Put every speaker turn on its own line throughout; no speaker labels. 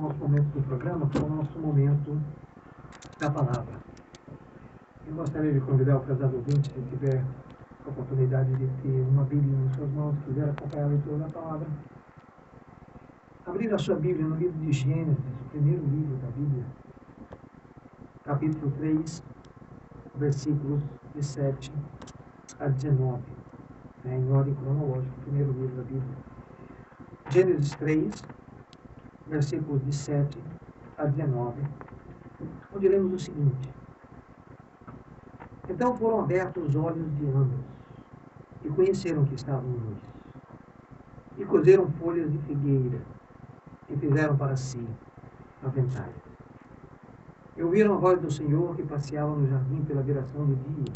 ao nosso momento do programa, que é o nosso momento da palavra. Eu gostaria de convidar o casado ouvinte, se tiver a oportunidade de ter uma Bíblia nas suas mãos, quiser acompanhar a leitura da palavra, abrir a sua Bíblia no livro de Gênesis, o primeiro livro da Bíblia, capítulo 3, versículos de 7 a 19, em ordem cronológica, o primeiro livro da Bíblia. Gênesis 3, versículos de 7 a 19, onde lemos o seguinte: Então foram abertos os olhos de ambos, e conheceram que estavam nus. E cozeram folhas de figueira, e fizeram para si aventais. E ouviram a voz do Senhor que passeava no jardim pela viração do dia.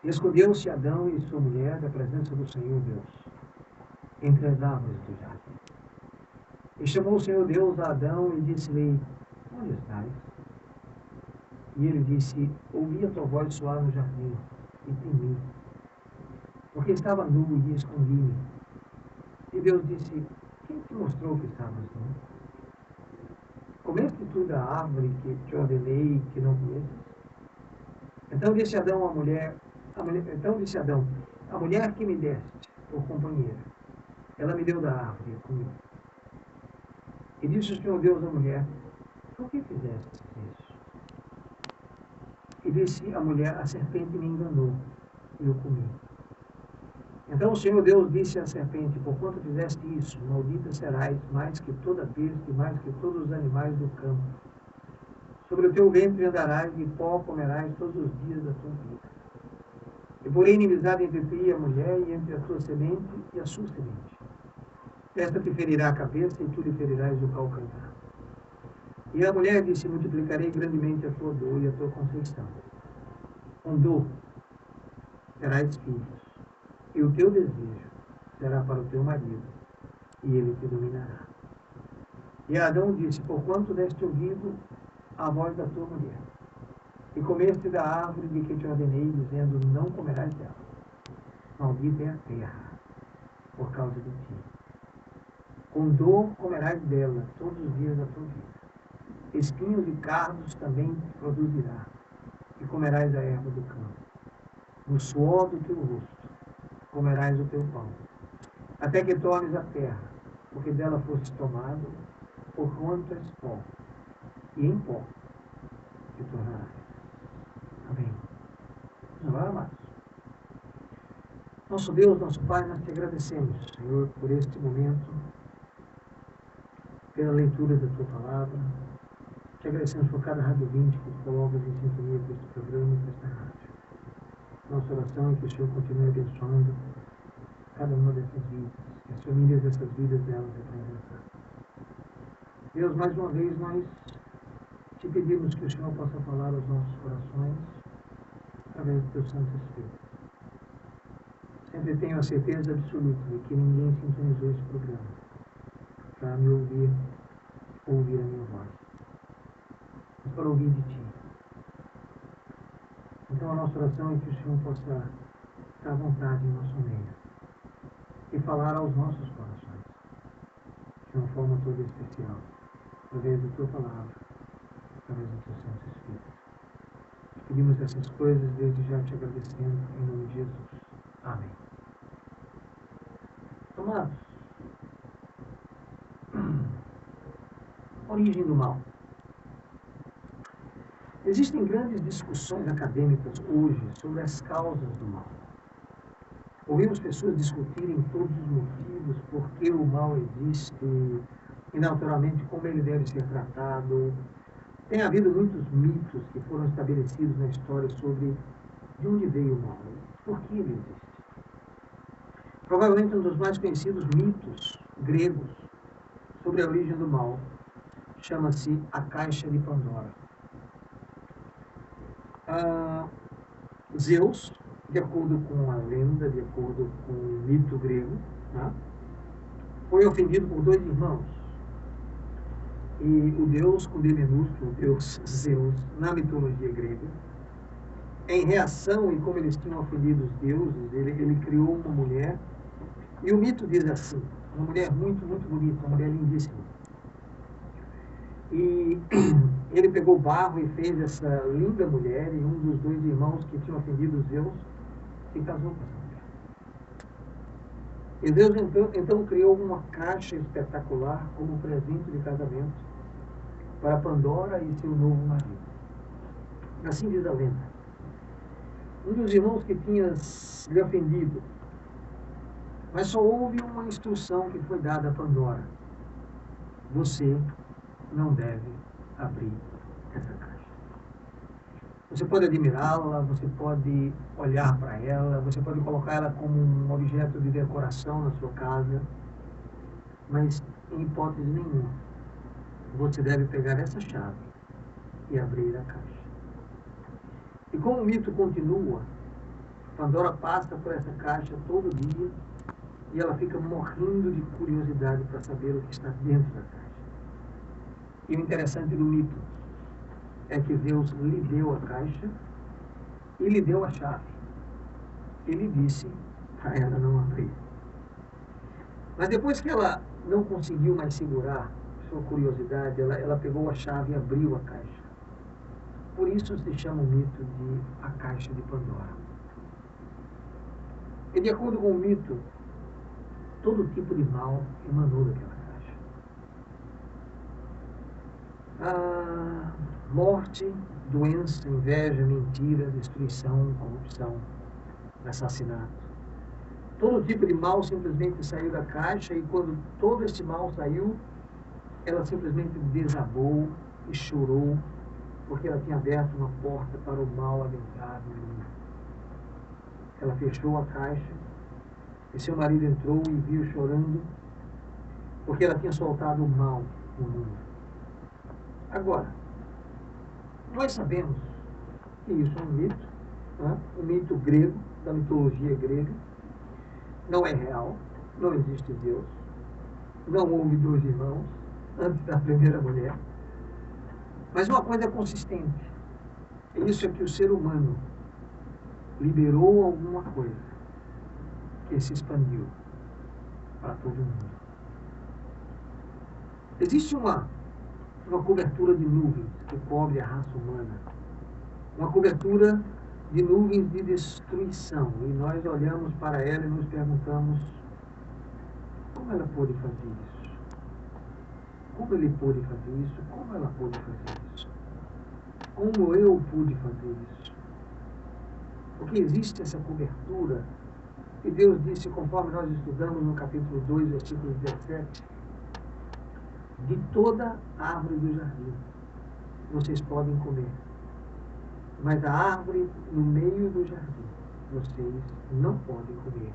E escondeu-se Adão e sua mulher da presença do Senhor Deus, entre as árvores do jardim. E chamou o Senhor Deus a Adão e disse-lhe: Onde estás? E ele disse: Ouvi a tua voz soar no jardim, e temi, porque estava nu e escondi-me. E Deus disse: Quem te mostrou que estavas nu? Comeste tu da árvore que te ordenei que não comesses? Então disse Adão à mulher, a mulher que me deste por companheira, ela me deu da árvore e comi. E disse o Senhor Deus à mulher: Por que fizeste isso? E disse a mulher: A serpente me enganou, e eu comi. Então o Senhor Deus disse à serpente: Porquanto fizeste isso, maldita serás mais que toda besta e mais que todos os animais do campo. Sobre o teu ventre andarás, e pó comerás todos os dias da tua vida. E porém inimizade entre ti e a mulher, e entre a tua semente e a sua semente. Esta te ferirá a cabeça, e tu lhe ferirás o calcanhar. E a mulher disse: Multiplicarei grandemente a tua dor e a tua conceição. Com dor terás filhos, e o teu desejo será para o teu marido, e ele te dominará. E Adão disse: Porquanto deste ouvido à voz da tua mulher, e comeste da árvore de que te ordenei, dizendo: Não comerás dela. Maldita é a terra, por causa de ti. Com dor comerás dela todos os dias da tua vida. Espinhos e cardos também produzirá, e comerás a erva do campo. No suor do teu rosto comerás o teu pão, até que tornes a terra, porque dela foste tomado, porquanto és pó, e em pó te tornarás. Amém. Agora, amados, nosso Deus, nosso Pai, nós te agradecemos, Senhor, por este momento, pela leitura da tua palavra. Te agradecemos por cada rádio ouvinte que colocas em sintonia com este programa e com esta rádio. Nossa oração é que o Senhor continue abençoando cada uma dessas vidas, que as famílias dessas vidas delas representadas. Deus, mais uma vez nós te pedimos que o Senhor possa falar aos nossos corações através do teu Santo Espírito. Sempre tenho a certeza absoluta de que ninguém sintonizou esse programa para me ouvir a minha voz, mas para ouvir de ti. Então a nossa oração é que o Senhor possa estar à vontade em nosso meio e falar aos nossos corações de uma forma toda especial, através da tua palavra, através do teu Santo Espírito. Pedimos essas coisas desde já te agradecendo em nome de Jesus. Amém. Amados, origem do mal. Existem grandes discussões acadêmicas hoje sobre as causas do mal. Ouvimos pessoas discutirem todos os motivos, por que o mal existe e, naturalmente, como ele deve ser tratado. Tem havido muitos mitos que foram estabelecidos na história sobre de onde veio o mal, por que ele existe. Provavelmente um dos mais conhecidos mitos gregos sobre a origem do mal chama-se a Caixa de Pandora. Zeus, de acordo com a lenda, de acordo com o mito grego, né, foi ofendido por dois irmãos. E o deus com D minúsculo, o deus Zeus, na mitologia grega, em reação, e como eles tinham ofendido os deuses, ele criou uma mulher, e o mito diz assim, uma mulher muito, muito bonita, uma mulher lindíssima. E ele pegou barro e fez essa linda mulher, e um dos dois irmãos que tinham ofendido os Deus se casou com essa mulher. E Deus então criou uma caixa espetacular como presente de casamento para Pandora e seu novo marido. Assim diz a lenda. Um dos irmãos que tinha lhe ofendido, mas só houve uma instrução que foi dada a Pandora: você não deve abrir essa caixa. Você pode admirá-la, você pode olhar para ela, você pode colocar ela como um objeto de decoração na sua casa, mas em hipótese nenhuma você deve pegar essa chave e abrir a caixa. E como o mito continua, Pandora passa por essa caixa todo dia e ela fica morrendo de curiosidade para saber o que está dentro da caixa. E o interessante do mito é que Deus lhe deu a caixa e lhe deu a chave. Ele disse para ela não abrir. Mas depois que ela não conseguiu mais segurar sua curiosidade, ela pegou a chave e abriu a caixa. Por isso se chama o mito de a caixa de Pandora. E de acordo com o mito, todo tipo de mal emanou daquela caixa. Morte, doença, inveja, mentira, destruição, corrupção, assassinato. Todo tipo de mal simplesmente saiu da caixa, e quando todo este mal saiu, ela simplesmente desabou e chorou, porque ela tinha aberto uma porta para o mal adentrar no mundo. Ela fechou a caixa e seu marido entrou e viu chorando, porque ela tinha soltado o mal no mundo. Agora, nós sabemos que isso é um mito, um mito grego, da mitologia grega. Não é real, não existe Deus, não houve dois irmãos antes da primeira mulher. Mas uma coisa é consistente, isso é que o ser humano liberou alguma coisa que se expandiu para todo mundo. Existe uma cobertura de nuvens que cobre a raça humana, uma cobertura de nuvens de destruição, e nós olhamos para ela e nos perguntamos: como ela pôde fazer isso? Como ele pôde fazer isso? Como ela pôde fazer isso? Como eu pude fazer isso? Porque existe essa cobertura, e Deus disse, conforme nós estudamos no capítulo 2, versículo 17, de toda árvore do jardim vocês podem comer, mas a árvore no meio do jardim vocês não podem comer,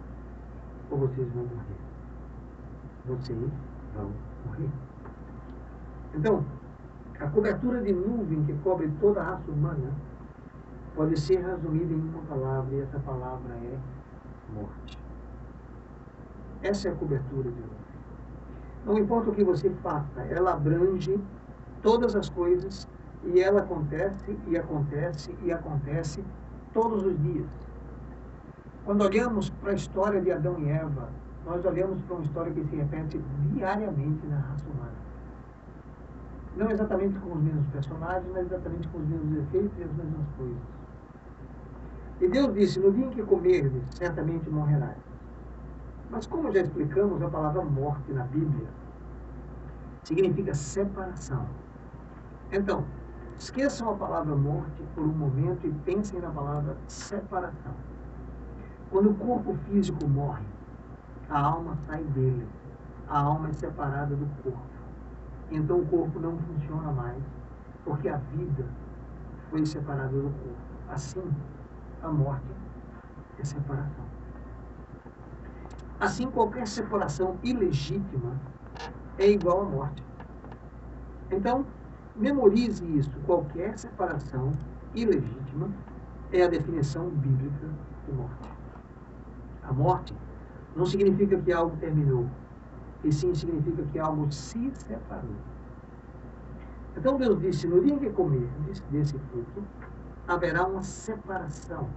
ou vocês vão morrer. Vocês vão morrer. Então, a cobertura de nuvem que cobre toda a raça humana pode ser resumida em uma palavra, e essa palavra é morte. Essa é a cobertura de nuvem. Não importa o que você faça, ela abrange todas as coisas, e ela acontece, e acontece, e acontece todos os dias. Quando olhamos para a história de Adão e Eva, nós olhamos para uma história que se repete diariamente na raça humana. Não exatamente com os mesmos personagens, mas exatamente com os mesmos efeitos e as mesmas coisas. E Deus disse, no dia em que comerdes, certamente morrerás. Mas como já explicamos, a palavra morte na Bíblia significa separação. Então, esqueçam a palavra morte por um momento e pensem na palavra separação. Quando o corpo físico morre, a alma sai dele. A alma é separada do corpo. Então o corpo não funciona mais, porque a vida foi separada do corpo. Assim, a morte é separação. Assim, qualquer separação ilegítima é igual à morte. Então, memorize isso. Qualquer separação ilegítima é a definição bíblica de morte. A morte não significa que algo terminou, e sim significa que algo se separou. Então Deus disse, no dia em que comer desse fruto, haverá uma separação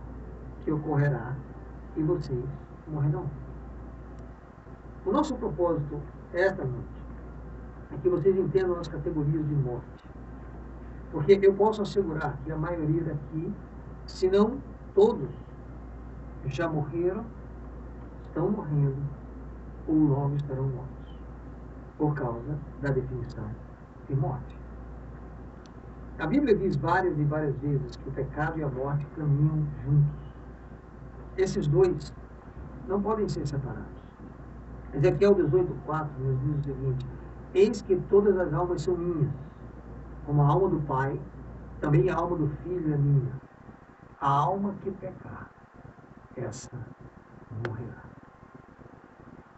que ocorrerá e vocês morrerão. O nosso propósito esta noite é que vocês entendam as categorias de morte. Porque eu posso assegurar que a maioria daqui, se não todos, já morreram, estão morrendo, ou logo estarão mortos, por causa da definição de morte. A Bíblia diz várias e várias vezes que o pecado e a morte caminham juntos. Esses dois não podem ser separados. Ezequiel 18:4 nos diz o seguinte: eis que todas as almas são minhas, como a alma do Pai, também a alma do Filho é minha. A alma que pecar, essa morrerá.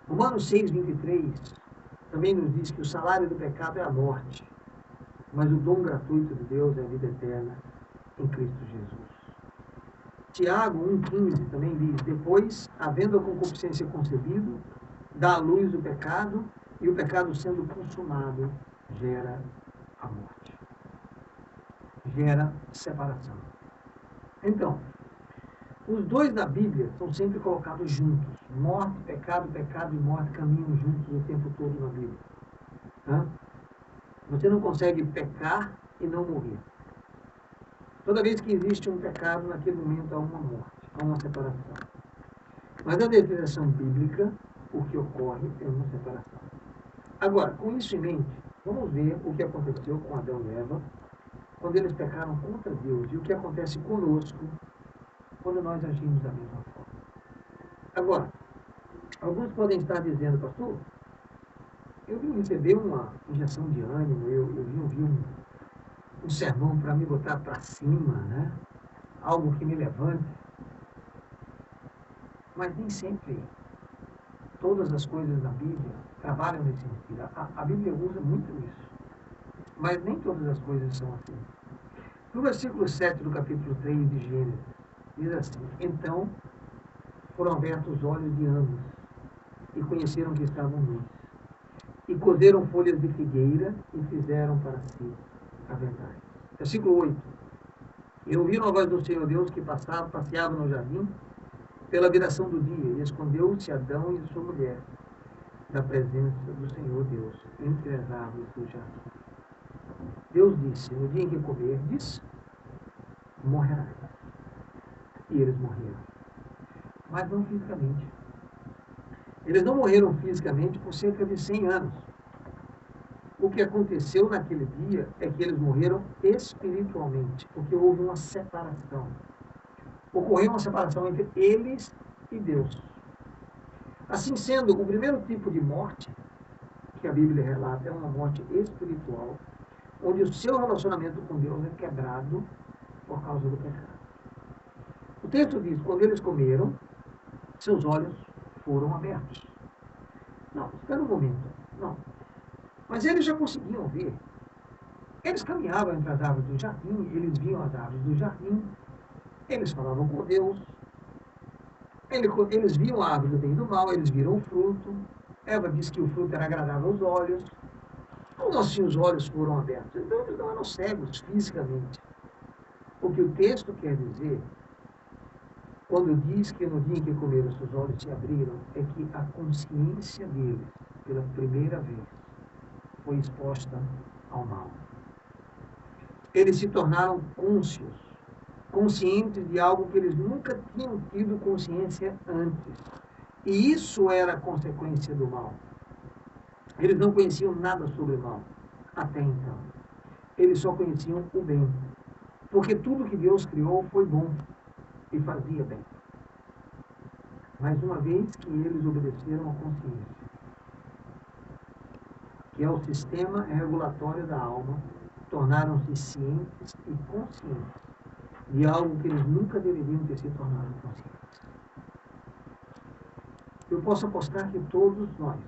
Romanos 6:23 também nos diz que o salário do pecado é a morte, mas o dom gratuito de Deus é a vida eterna em Cristo Jesus. Tiago 1,15 também diz: depois, havendo a concupiscência concebido, dá à luz o pecado, e o pecado sendo consumado, gera a morte. Gera separação. Então, os dois da Bíblia são sempre colocados juntos. Morte, pecado e morte caminham juntos o tempo todo na Bíblia. Tá? Você não consegue pecar e não morrer. Toda vez que existe um pecado, naquele momento há uma morte, há uma separação. Mas na definição bíblica, o que ocorre é uma separação. Agora, com isso em mente, vamos ver o que aconteceu com Adão e Eva quando eles pecaram contra Deus e o que acontece conosco quando nós agimos da mesma forma. Agora, alguns podem estar dizendo: pastor, eu vim receber uma injeção de ânimo, eu vim ouvir um sermão para me botar para cima, né? Algo que me levante. Mas nem sempre todas as coisas da Bíblia trabalham nesse sentido. A Bíblia usa muito isso. Mas nem todas as coisas são assim. No versículo 7 do capítulo 3 de Gênesis, diz assim: então foram abertos os olhos de ambos e conheceram que estavam nus. E cozeram folhas de figueira e fizeram para si aventais. Versículo 8. E ouviram a voz do Senhor Deus que passeava no jardim pela viração do dia, e escondeu-se Adão e sua mulher da presença do Senhor Deus entre as árvores do jardim. Deus disse: no dia em que comerdes, morrerás. E eles morreram. Mas não fisicamente. Eles não morreram fisicamente por cerca de 100 anos. O que aconteceu naquele dia é que eles morreram espiritualmente, porque houve uma separação. Ocorreu uma separação entre eles e Deus. Assim sendo, o primeiro tipo de morte que a Bíblia relata é uma morte espiritual, onde o seu relacionamento com Deus é quebrado por causa do pecado. O texto diz: quando eles comeram, seus olhos foram abertos. Não, espera um momento. Não. Mas eles já conseguiam ver. Eles caminhavam entre as árvores do jardim, eles viam as árvores do jardim, eles falavam com Deus, eles viam a árvore do bem e do mal, eles viram o fruto. Eva disse que o fruto era agradável aos olhos. Como assim os olhos foram abertos? Então eles não eram cegos fisicamente. O que o texto quer dizer, quando diz que no dia em que comeram seus olhos se abriram, é que a consciência deles, pela primeira vez, foi exposta ao mal. Eles se tornaram conscientes de algo que eles nunca tinham tido consciência antes. E isso era a consequência do mal. Eles não conheciam nada sobre o mal até então. Eles só conheciam o bem. Porque tudo que Deus criou foi bom e fazia bem. Mas uma vez que eles obedeceram à consciência, que é o sistema regulatório da alma, tornaram-se cientes e conscientes de algo que eles nunca deveriam ter se tornado conscientes. Eu posso apostar que todos nós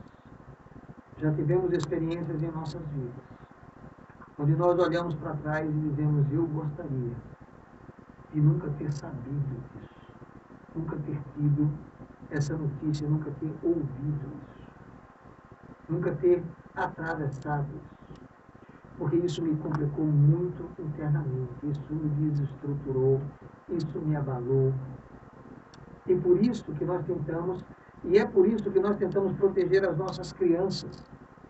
já tivemos experiências em nossas vidas, onde nós olhamos para trás e dizemos: eu gostaria de nunca ter sabido disso, nunca ter tido essa notícia, nunca ter ouvido isso, nunca ter atravessado isso, porque isso me complicou muito internamente, isso me desestruturou, isso me abalou. E por isso que nós tentamos, e é por isso que nós tentamos proteger as nossas crianças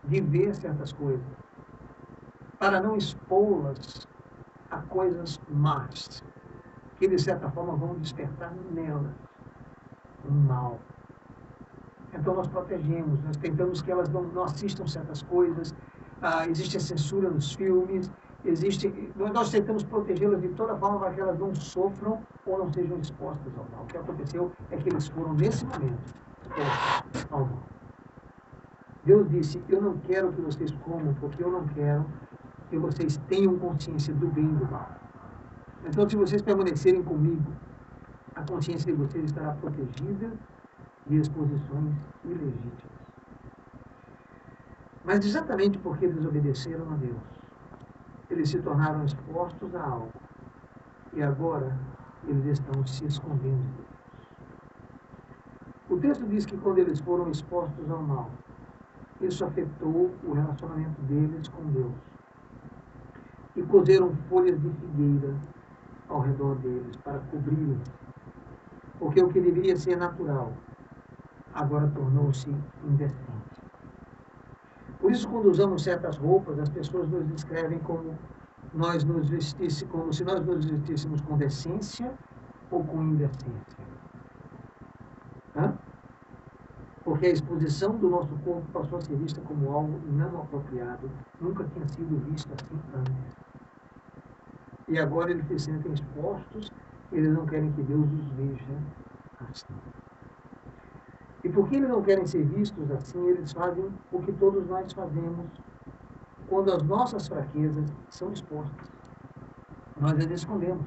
de ver certas coisas, para não expô-las a coisas más, que de certa forma vão despertar nelas um mal. Então nós protegemos, nós tentamos que elas não assistam certas coisas, existe a censura nos filmes, nós tentamos protegê-las de toda forma para que elas não sofram ou não sejam expostas ao mal. O que aconteceu é que eles foram, nesse momento, expostos ao mal. Deus disse, eu não quero que vocês comam, porque eu não quero que vocês tenham consciência do bem e do mal. Então, se vocês permanecerem comigo, a consciência de vocês estará protegida de exposições ilegítimas. Mas exatamente porque eles obedeceram a Deus, eles se tornaram expostos a algo. E agora eles estão se escondendo de Deus. O texto diz que quando eles foram expostos ao mal, isso afetou o relacionamento deles com Deus. E cozeram folhas de figueira ao redor deles para cobri-los. Porque o que deveria ser natural, agora tornou-se indecente. Por isso, quando usamos certas roupas, as pessoas nos descrevem como se nós nos vestíssemos com decência ou com indecência. Porque a exposição do nosso corpo passou a ser vista como algo não apropriado, nunca tinha sido visto assim antes. E agora eles se sentem expostos, eles não querem que Deus os veja assim. E porque eles não querem ser vistos assim, eles fazem o que todos nós fazemos quando as nossas fraquezas são expostas. Nós as escondemos.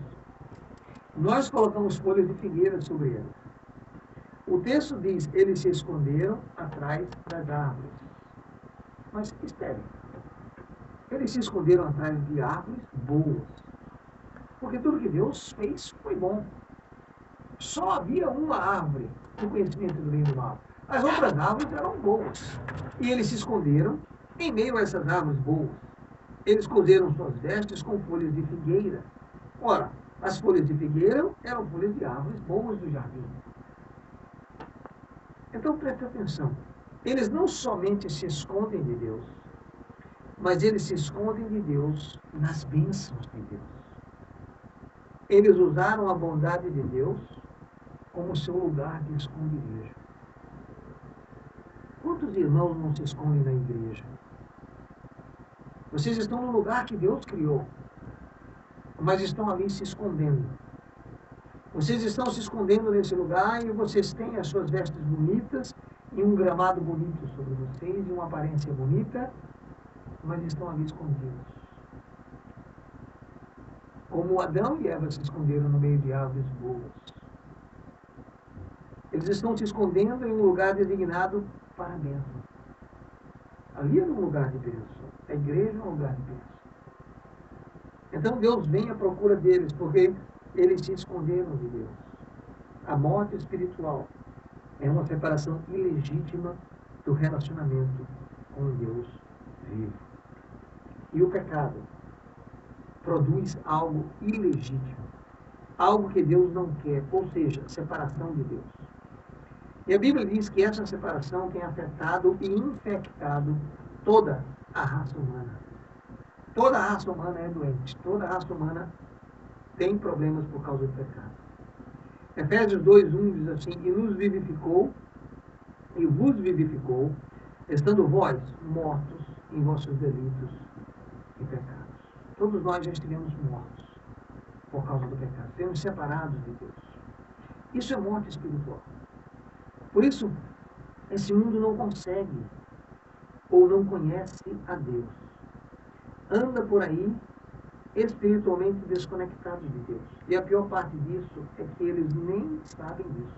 Nós colocamos folhas de figueira sobre elas. O texto diz, eles se esconderam atrás das árvores. Mas espere, eles se esconderam atrás de árvores boas. Porque tudo que Deus fez foi bom. Só havia uma árvore do conhecimento do bem e do mal. As outras árvores eram boas. E eles se esconderam em meio a essas árvores boas. Eles cozeram suas vestes com folhas de figueira. Ora, as folhas de figueira eram folhas de árvores boas do jardim. Então preste atenção. Eles não somente se escondem de Deus, mas eles se escondem de Deus nas bênçãos de Deus. Eles usaram a bondade de Deus como seu lugar de esconderijo. Quantos irmãos não se escondem na igreja? Vocês estão no lugar que Deus criou, mas estão ali se escondendo. Vocês estão se escondendo nesse lugar e vocês têm as suas vestes bonitas e um gramado bonito sobre vocês e uma aparência bonita, mas estão ali escondidos. Como Adão e Eva se esconderam no meio de árvores boas. Eles estão se escondendo em um lugar designado para a bênção. Ali é um lugar de bênção. A igreja é um lugar de bênção. Então Deus vem à procura deles, porque eles se esconderam de Deus. A morte espiritual é uma separação ilegítima do relacionamento com Deus vivo. E o pecado produz algo ilegítimo, algo que Deus não quer, ou seja, separação de Deus. E a Bíblia diz que essa separação tem afetado e infectado toda a raça humana. Toda a raça humana é doente, toda a raça humana tem problemas por causa do pecado. Efésios 2:1 diz assim, e nos vivificou, e vos vivificou, estando vós mortos em vossos delitos e pecados. Todos nós já estivemos mortos por causa do pecado, estivemos separados de Deus. Isso é morte espiritual. Por isso, esse mundo não consegue ou não conhece a Deus. Anda por aí espiritualmente desconectados de Deus. E a pior parte disso é que eles nem sabem disso.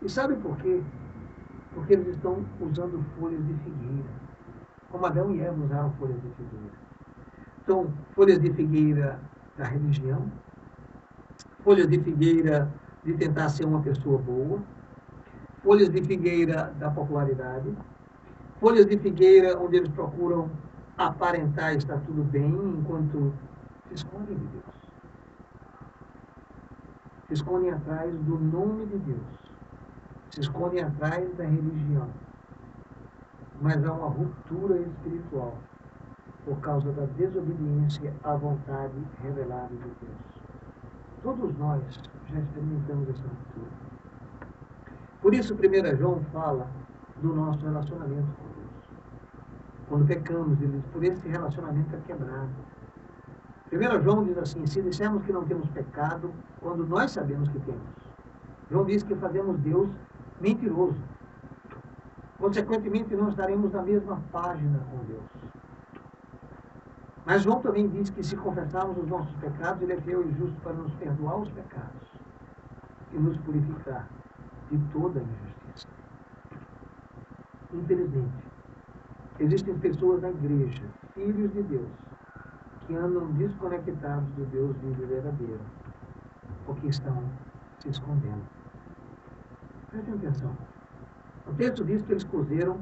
E sabe por quê? Porque eles estão usando folhas de figueira, como Adão e Eva usaram folhas de figueira. São folhas de figueira da religião, folhas de figueira de tentar ser uma pessoa boa, folhas de figueira da popularidade, folhas de figueira onde eles procuram aparentar estar tudo bem, enquanto se escondem de Deus. Se escondem atrás do nome de Deus. Se escondem atrás da religião. mas há uma ruptura espiritual por causa da desobediência à vontade revelada de Deus. Todos nós já experimentamos essa ruptura. Por isso, 1 João fala do nosso relacionamento com Deus. Quando pecamos, ele diz, por esse relacionamento é quebrado. 1 João diz assim, se dissermos que não temos pecado, quando nós sabemos que temos. João diz que fazemos Deus mentiroso. Consequentemente, não estaremos na mesma página com Deus. Mas João também diz que se confessarmos os nossos pecados, ele é fiel e justo para nos perdoar os pecados e nos purificar de toda a injustiça. Infelizmente, existem pessoas na igreja, filhos de Deus, que andam desconectados do Deus vivo e verdadeiro, porque estão se escondendo. Prestem atenção. O texto diz que eles cozeram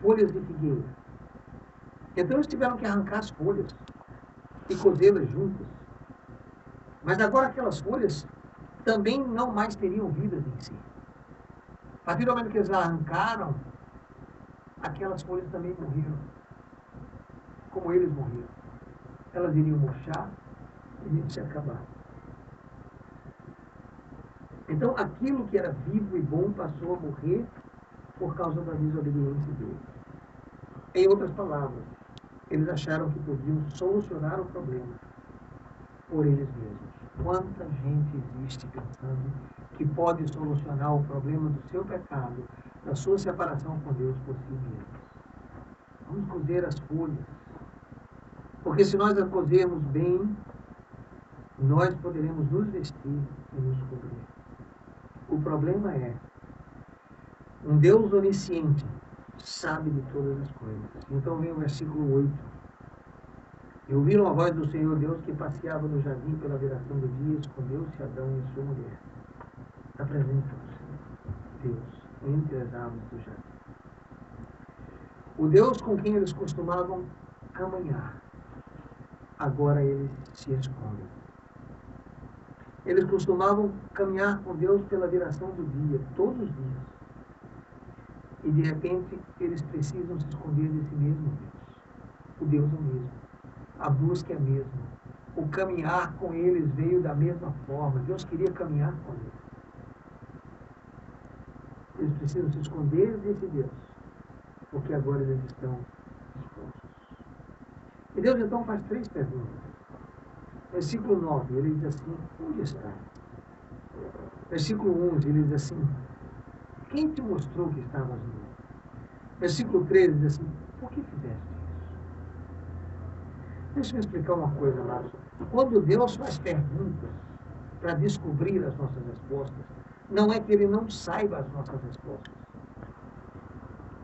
folhas de figueira. Então eles tiveram que arrancar as folhas e cozê-las juntas. Mas agora aquelas folhas também não mais teriam vidas em si. A partir do momento que eles arrancaram, aquelas folhas também morreram. Como eles morreram. Elas iriam murchar e iriam se acabar. Então aquilo que era vivo e bom passou a morrer por causa da desobediência deles. Em outras palavras, eles acharam que podiam solucionar o problema por eles mesmos. Quanta gente existe pensando que pode solucionar o problema do seu pecado, da sua separação com Deus por si mesmos. Vamos cozer as folhas. Porque se nós as cozermos bem, nós poderemos nos vestir e nos cobrir. O problema é, um Deus onisciente sabe de todas as coisas. Então vem o versículo 8. E ouviram a voz do Senhor Deus que passeava no jardim pela viração do dia, escondeu-se Adão e sua mulher. Está presente o Senhor Deus entre as árvores do jardim. O Deus com quem eles costumavam caminhar, agora eles se escondem. Eles costumavam caminhar com Deus pela viração do dia, todos os dias. E de repente eles precisam se esconder desse mesmo Deus. O Deus é o mesmo. A busca é a mesma. O caminhar com eles veio da mesma forma. Deus queria caminhar com eles. Eles precisam se esconder desse Deus, porque agora eles estão expostos. E Deus então faz 3 perguntas. Versículo 9, ele diz assim, onde está? Versículo 11, ele diz assim, quem te mostrou que estavas nu? Versículo 13 diz assim, por que fizeste isso? Deixa eu explicar uma coisa, Lázaro. Quando Deus faz perguntas para descobrir as nossas respostas, não é que ele não saiba as nossas respostas.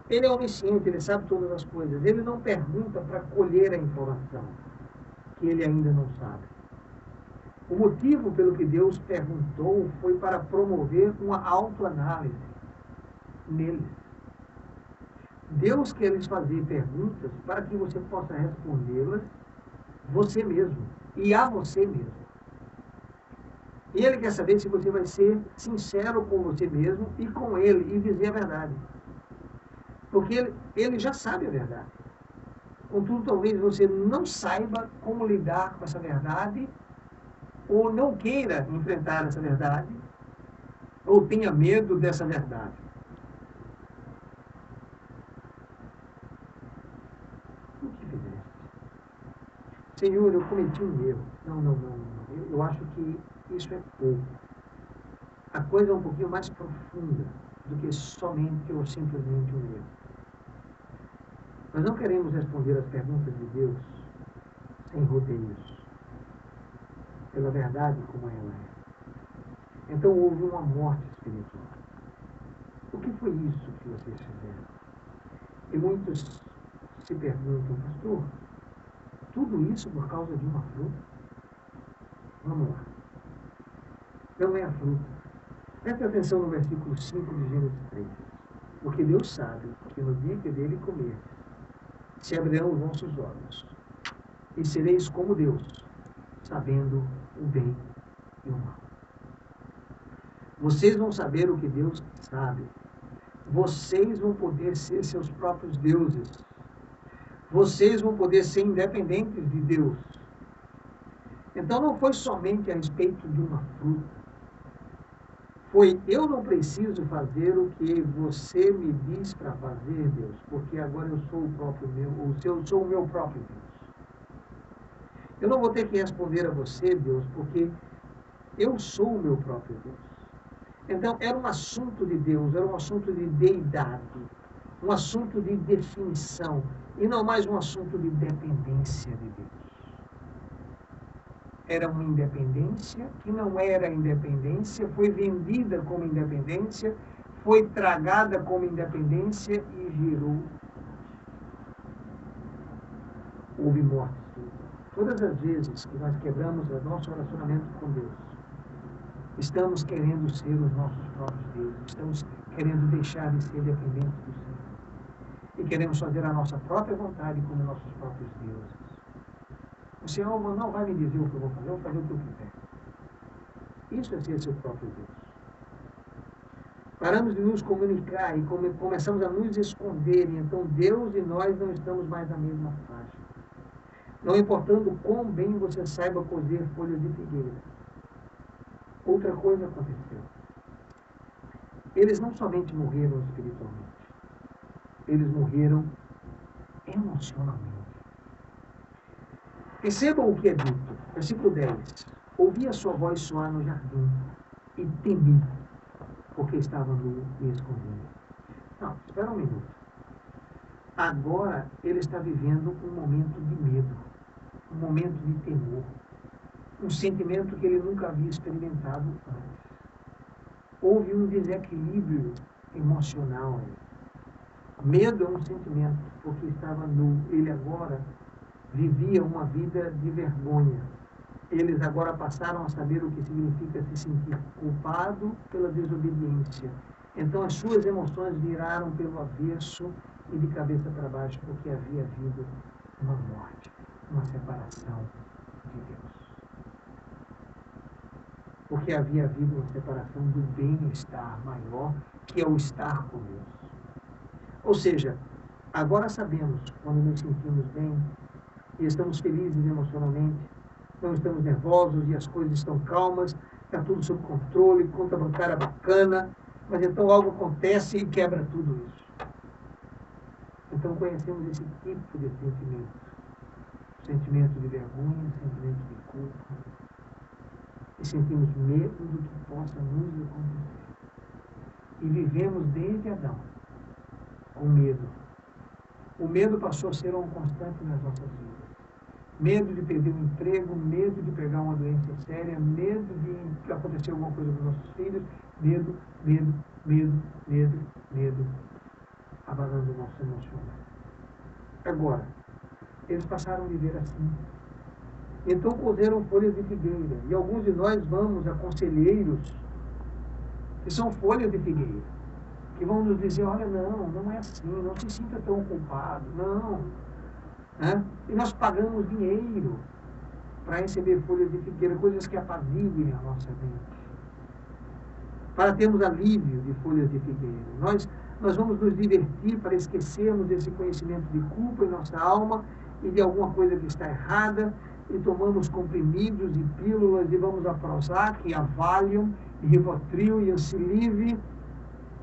Ele é onisciente, ele sabe todas as coisas. Ele não pergunta para colher a informação que ele ainda não sabe. O motivo pelo que Deus perguntou foi para promover uma autoanálise neles. Deus quer lhes fazer perguntas para que você possa respondê-las você mesmo e a você mesmo. E Ele quer saber se você vai ser sincero com você mesmo e com Ele e dizer a verdade. Porque ele já sabe a verdade. Contudo, talvez você não saiba como lidar com essa verdade, ou não queira enfrentar essa verdade, ou tenha medo dessa verdade. O que fizeste? Senhor, eu cometi um erro. Não. Eu acho que isso é pouco. A coisa é um pouquinho mais profunda do que somente ou simplesmente um erro. Nós não queremos responder as perguntas de Deus sem rodeios, pela verdade como ela é. Então houve uma morte espiritual. O que foi isso que vocês fizeram? E muitos se perguntam, pastor, tudo isso por causa de uma fruta? Vamos lá. Não é a fruta. Preste atenção no versículo 5 de Gênesis 3. Porque Deus sabe que no dia que dele comer, se abrirão os vossos olhos, e sereis como Deus, sabendo o bem e o mal. Vocês vão saber o que Deus sabe. vocês vão poder ser seus próprios deuses. Vocês vão poder ser independentes de Deus. Então não foi somente a respeito de uma fruta. Foi, eu não preciso fazer o que você me diz para fazer, Deus, porque agora eu sou o próprio meu, ou se eu sou o meu próprio Deus. Eu não vou ter que responder a você, Deus, porque eu sou o meu próprio Deus. Então, era um assunto de Deus, era um assunto de deidade, um assunto de definição, e não mais um assunto de dependência de Deus. Era uma independência que não era independência, foi vendida como independência, foi tragada como independência e gerou. Houve morte. Todas as vezes que nós quebramos o nosso relacionamento com Deus, estamos querendo ser os nossos próprios deuses, estamos querendo deixar de ser dependentes do Senhor. E queremos fazer a nossa própria vontade como nossos próprios deuses. O Senhor não vai me dizer o que eu vou fazer o que eu quiser. Isso é ser seu próprio Deus. Paramos de nos comunicar e começamos a nos esconder, e então Deus e nós não estamos mais na mesma faixa. Não importando quão bem você saiba cozer folhas de figueira. Outra coisa aconteceu. Eles não somente morreram espiritualmente, eles morreram emocionalmente. Percebam o que é dito. Versículo 10. Ouvi a sua voz soar no jardim e temi, porque estava nu e escondido. Não, espera um minuto. Agora ele está vivendo um momento de medo, um momento de temor, um sentimento que ele nunca havia experimentado antes. Houve um desequilíbrio emocional. Medo é um sentimento, porque estava nu. Ele agora vivia uma vida de vergonha. Eles agora passaram a saber o que significa se sentir culpado pela desobediência. Então as suas emoções viraram pelo avesso e de cabeça para baixo, porque havia havido uma morte, uma separação de Deus. Porque havia havido uma separação do bem-estar maior, que é o estar com Deus. Ou seja, agora sabemos quando nos sentimos bem e estamos felizes emocionalmente, não estamos nervosos e as coisas estão calmas, está tudo sob controle, conta bancária bacana, mas então algo acontece e quebra tudo isso. Então conhecemos esse tipo de sentimento. Sentimento de vergonha, sentimento de culpa. E sentimos medo do que possa nos acontecer. E vivemos desde Adão com medo. O medo passou a ser um constante nas nossas vidas. Medo de perder um emprego, medo de pegar uma doença séria, medo de acontecer alguma coisa com os nossos filhos, medo, medo, medo, medo, medo, abalando o nosso emocional. Agora, eles passaram a viver assim. Então cozeram folhas de figueira, e alguns de nós vamos a conselheiros, que são folhas de figueira, que vão nos dizer, olha, não é assim, não se sinta tão culpado, não. Né? E nós pagamos dinheiro para receber folhas de figueira, coisas que apaziguem a nossa mente, para termos alívio de folhas de figueira. Nós vamos nos divertir para esquecermos esse conhecimento de culpa em nossa alma e de alguma coisa que está errada, e tomamos comprimidos e pílulas e vamos a Prozac, a Valium, e Rivotril e Ancilive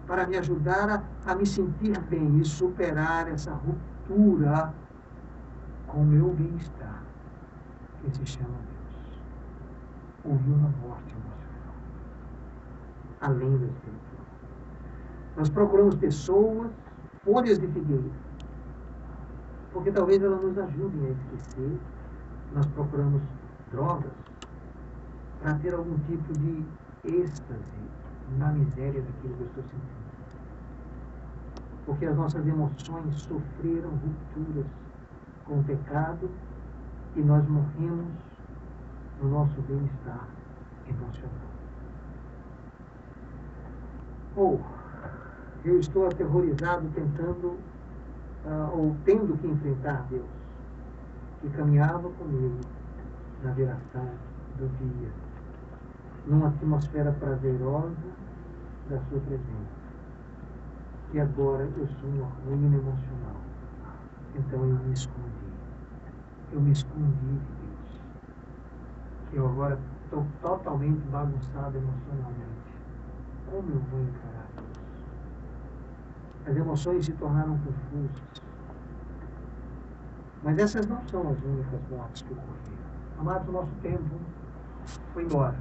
para me ajudar a me sentir bem e superar essa ruptura com o meu bem-estar, que se chama Deus. Houve uma morte emocional, além da espiritual. Nós procuramos pessoas, folhas de figueira, porque talvez elas nos ajudem a esquecer. Nós procuramos drogas para ter algum tipo de êxtase na miséria daquilo que eu estou sentindo. Porque as nossas emoções sofreram rupturas com o pecado e nós morremos no nosso bem-estar emocional. Ou eu estou aterrorizado tentando ou tendo que enfrentar Deus, que caminhava comigo na viração do dia, numa atmosfera prazerosa da sua presença. que agora eu sou uma ruína emocional. Então eu me escondi. Eu me escondi de Deus. Eu agora estou totalmente bagunçado emocionalmente. Como eu vou encarar Deus? As emoções se tornaram confusas. Mas essas não são as únicas mortes que ocorreram. Amados, o nosso tempo foi embora.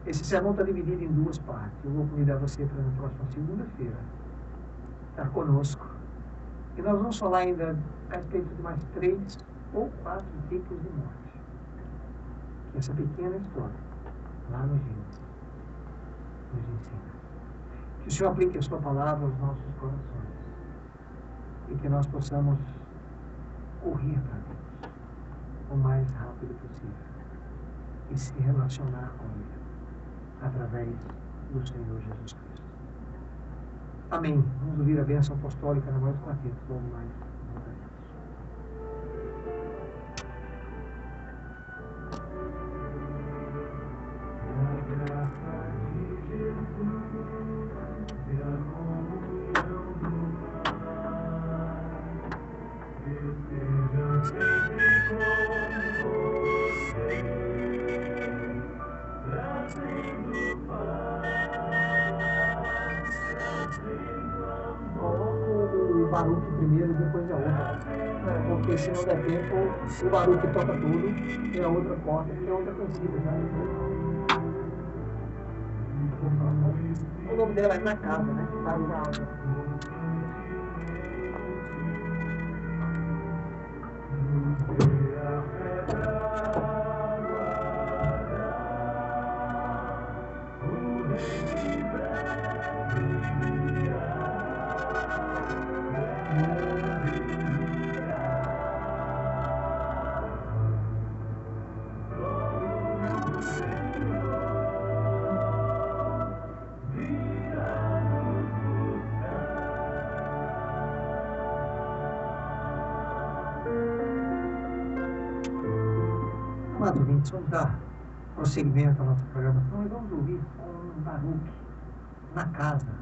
Esse sermão está dividido em duas partes. Eu vou convidar você para na próxima segunda-feira estar conosco. E nós vamos falar ainda a respeito de mais 3 ou 4 tipos de morte. Que essa pequena história, lá no Gênesis, nos ensina. Que o Senhor aplique a sua palavra aos nossos corações. E que nós possamos correr para Deus o mais rápido possível. E se relacionar com Ele através do Senhor Jesus Cristo. Amém. Vamos ouvir a bênção apostólica na voz do quarteto. Vamos mais. O Baruque primeiro e depois a outra. Porque se não der tempo, o Baruque toca tudo e a outra corta, porque a outra conhecida. O nome dela é Na Casa, né? Baruque. Amados ouvintes, vamos dar prosseguimento à nossa programação e vamos ouvir com Baruque, Na Casa.